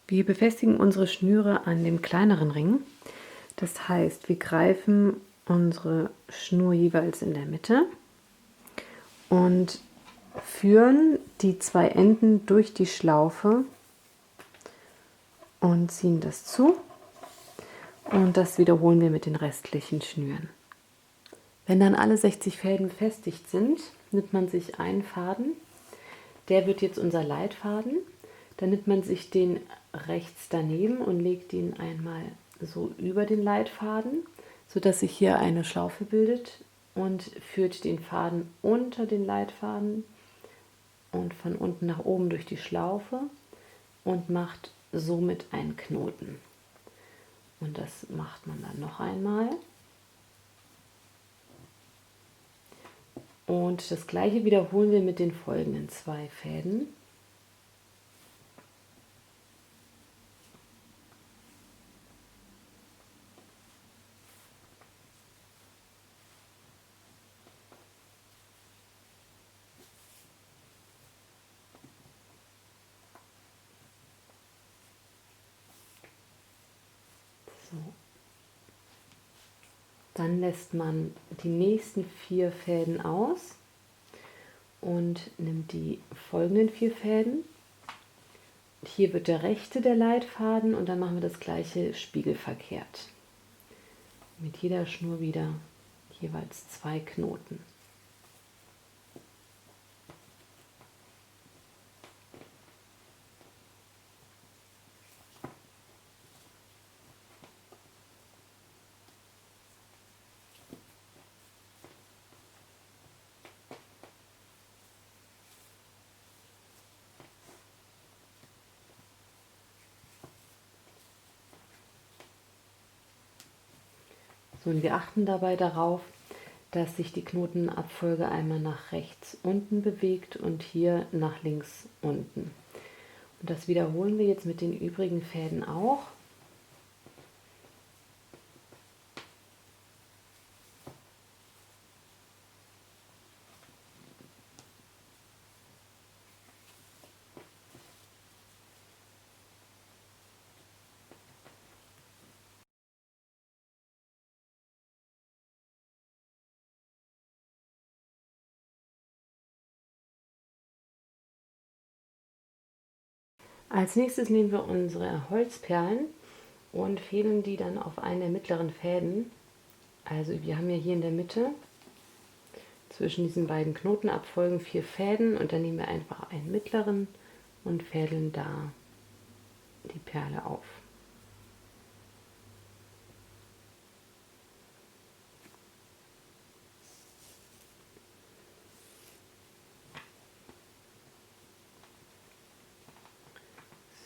Wir befestigen unsere Schnüre an dem kleineren Ring. Das heißt, wir greifen unsere Schnur jeweils in der Mitte und führen die zwei Enden durch die Schlaufe und ziehen das zu. Und das wiederholen wir mit den restlichen Schnüren. Wenn dann alle 60 Fäden befestigt sind, nimmt man sich einen Faden. Der wird jetzt unser Leitfaden. Dann nimmt man sich den rechts daneben und legt ihn einmal so über den Leitfaden, sodass sich hier eine Schlaufe bildet, und führt den Faden unter den Leitfaden und von unten nach oben durch die Schlaufe und macht somit einen Knoten. Und das macht man dann noch einmal. Und das gleiche wiederholen wir mit den folgenden zwei Fäden. So. Dann lässt man die nächsten 4 Fäden aus und nimmt die folgenden 4 Fäden. Hier wird der rechte der Leitfaden und dann machen wir das gleiche spiegelverkehrt. Mit jeder Schnur wieder jeweils 2 Knoten. So, und wir achten dabei darauf, dass sich die Knotenabfolge einmal nach rechts unten bewegt und hier nach links unten. Und das wiederholen wir jetzt mit den übrigen Fäden auch. Als nächstes nehmen wir unsere Holzperlen und fädeln die dann auf einen der mittleren Fäden. Also wir haben ja hier in der Mitte zwischen diesen beiden Knotenabfolgen 4 Fäden und dann nehmen wir einfach einen mittleren und fädeln da die Perle auf.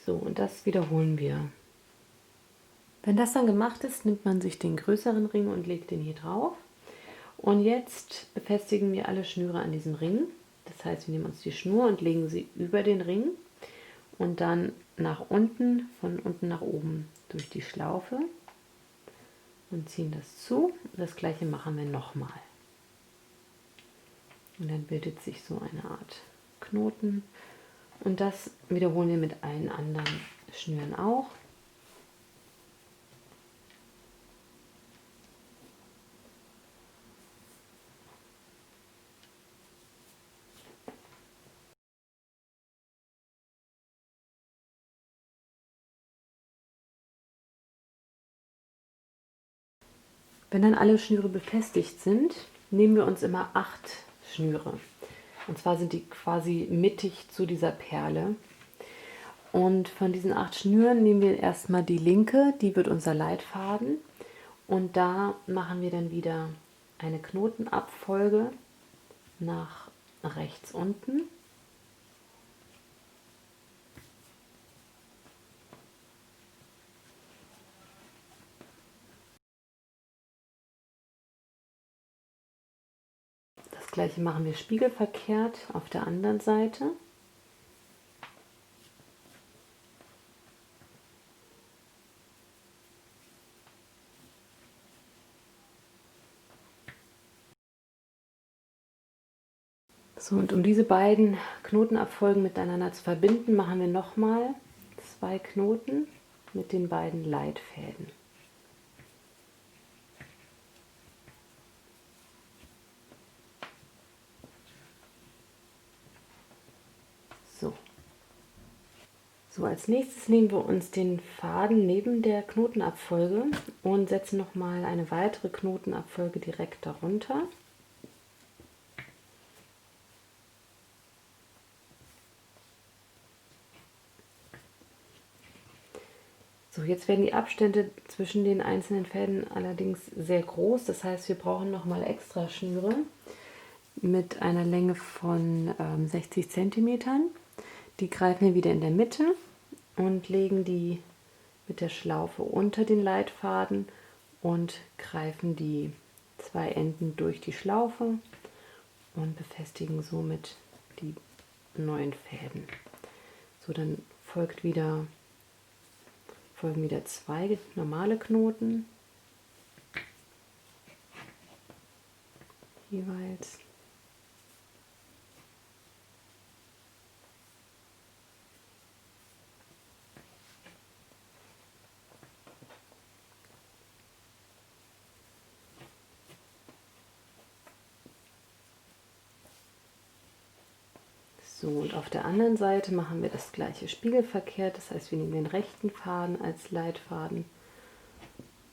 So, und das wiederholen wir. Wenn das dann gemacht ist, nimmt man sich den größeren Ring und legt den hier drauf. Und jetzt befestigen wir alle Schnüre an diesem Ring. Das heißt, wir nehmen uns die Schnur und legen sie über den Ring und dann nach unten, von unten nach oben durch die Schlaufe und ziehen das zu. Das gleiche machen wir nochmal. Und dann bildet sich so eine Art Knoten. Und das wiederholen wir mit allen anderen Schnüren auch. Wenn dann alle Schnüre befestigt sind, nehmen wir uns immer 8 Schnüre. Und zwar sind die quasi mittig zu dieser Perle. Und von diesen 8 Schnüren nehmen wir erstmal die linke, die wird unser Leitfaden. Und da machen wir dann wieder eine Knotenabfolge nach rechts unten. Das gleiche machen wir spiegelverkehrt auf der anderen Seite. So, und um diese beiden Knotenabfolgen miteinander zu verbinden, machen wir nochmal 2 Knoten mit den beiden Leitfäden. So. So, als nächstes nehmen wir uns den Faden neben der Knotenabfolge und setzen noch mal eine weitere Knotenabfolge direkt darunter. So, jetzt werden die Abstände zwischen den einzelnen Fäden allerdings sehr groß. Das heißt, wir brauchen noch mal extra Schnüre mit einer Länge von 60 cm. Die greifen wir wieder in der Mitte und legen die mit der Schlaufe unter den Leitfaden und greifen die 2 Enden durch die Schlaufe und befestigen somit die neuen Fäden. So, dann folgen wieder 2 normale Knoten jeweils. So, und auf der anderen Seite machen wir das gleiche spiegelverkehrt. Das heißt, wir nehmen den rechten Faden als Leitfaden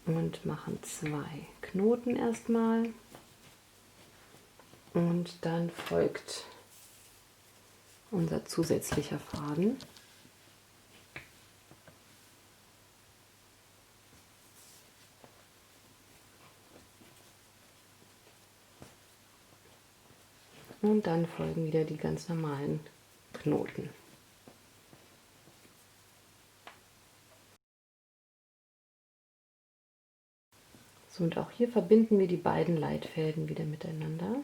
und machen 2 Knoten erstmal. Und dann folgt unser zusätzlicher Faden. Und dann folgen wieder die ganz normalen Knoten. So, und auch hier verbinden wir die beiden Leitfäden wieder miteinander.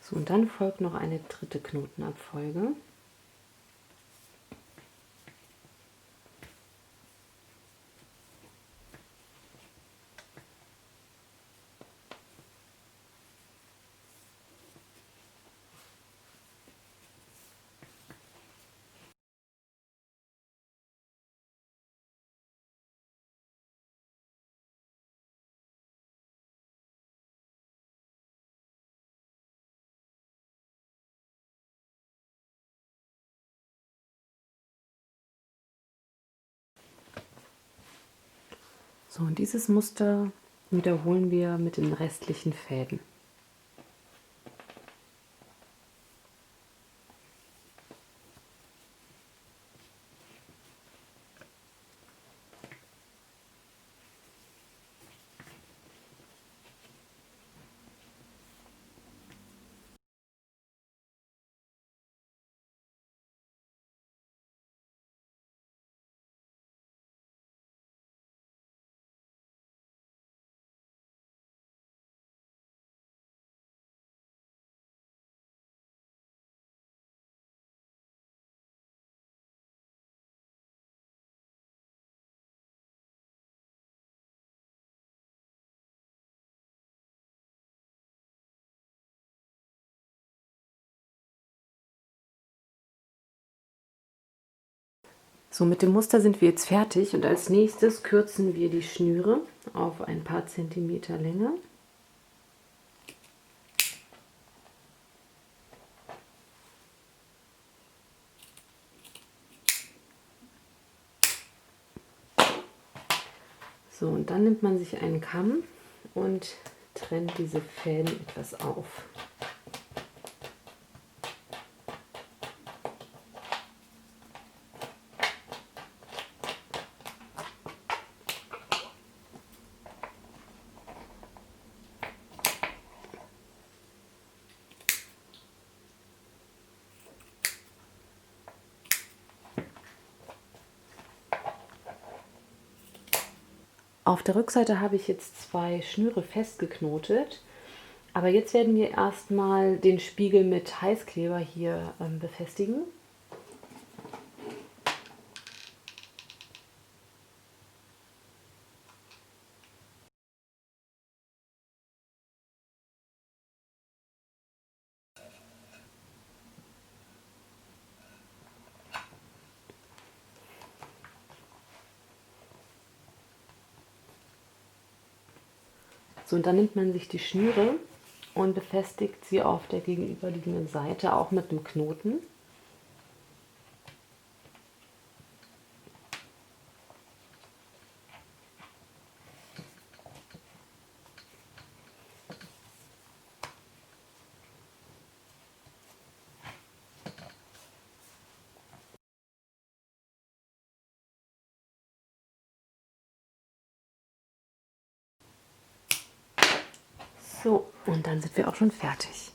So, und dann folgt noch eine dritte Knotenabfolge. So, und dieses Muster wiederholen wir mit den restlichen Fäden. So, mit dem Muster sind wir jetzt fertig und als nächstes kürzen wir die Schnüre auf ein paar Zentimeter Länge. So, und dann nimmt man sich einen Kamm und trennt diese Fäden etwas auf. Auf der Rückseite habe ich jetzt 2 Schnüre festgeknotet, aber jetzt werden wir erstmal den Spiegel mit Heißkleber hier befestigen. So, und dann nimmt man sich die Schnüre und befestigt sie auf der gegenüberliegenden Seite auch mit einem Knoten. So, und dann sind wir auch schon fertig.